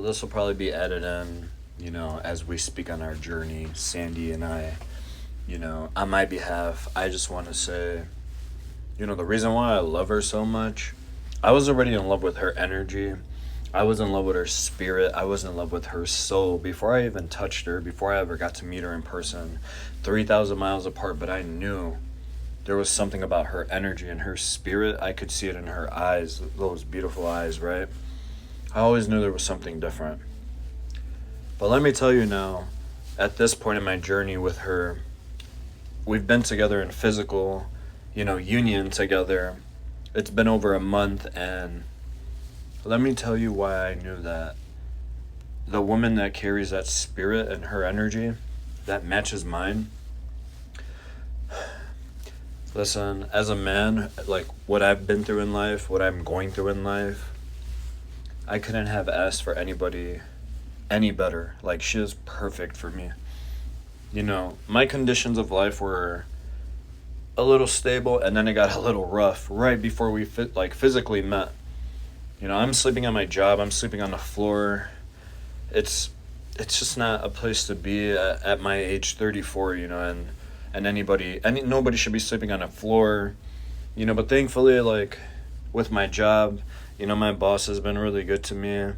Well, this will probably be added in, as we speak on our journey, Sandy and I, on my behalf, I just want to say, the reason why I love her so much, I was already in love with her energy. I was in love with her spirit. I was in love with her soul before I even touched her, before I ever got to meet her in person, 3,000 miles apart. But I knew there was something about her energy and her spirit. I could see it in her eyes, those beautiful eyes, right? I always knew there was something different. But let me tell you now, at this point in my journey with her, we've been together in physical, union together. It's been over a month, and let me tell you why I knew that the woman that carries that spirit and her energy that matches mine. Listen, as a man, like what I've been through in life, what I'm going through in life, I couldn't have asked for anybody any better. Like, she is perfect for me. My conditions of life were a little stable, and then it got a little rough right before we physically met. I'm sleeping on my job. I'm sleeping on the floor. It's just not a place to be at my age 34. And nobody should be sleeping on a floor. But thankfully, like with my job, my boss has been really good to me.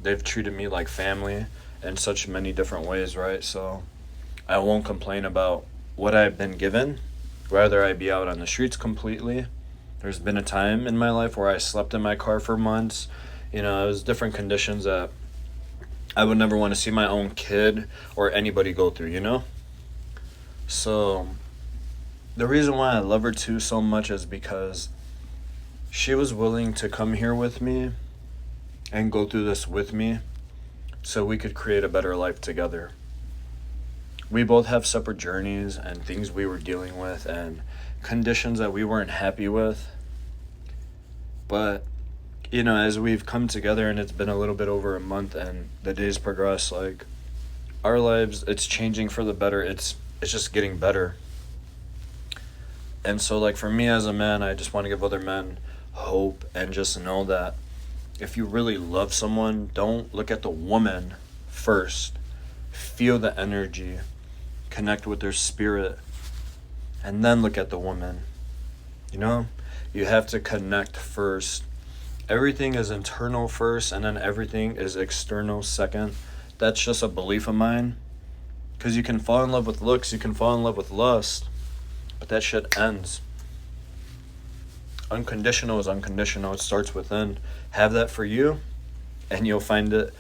They've treated me like family in such many different ways, right? So I won't complain about what I've been given. Rather, I be out on the streets completely. There's been a time in my life where I slept in my car for months. It was different conditions that I would never want to see my own kid or anybody go through. So the reason why I love her too so much is because she was willing to come here with me and go through this with me so we could create a better life together. We both have separate journeys and things we were dealing with and conditions that we weren't happy with. But, as we've come together and it's been a little bit over a month and the days progress, like our lives, it's changing for the better. It's just getting better. And so, like, for me as a man, I just want to give other men hope and just know that if you really love someone, don't look at the woman first. Feel the energy, connect with their spirit, and then look at the woman. You have to connect first. Everything is internal first, and then everything is external second. That's just a belief of mine. Because you can fall in love with looks, you can fall in love with lust, but that shit ends. Unconditional is unconditional. It starts within. Have that for you, and you'll find it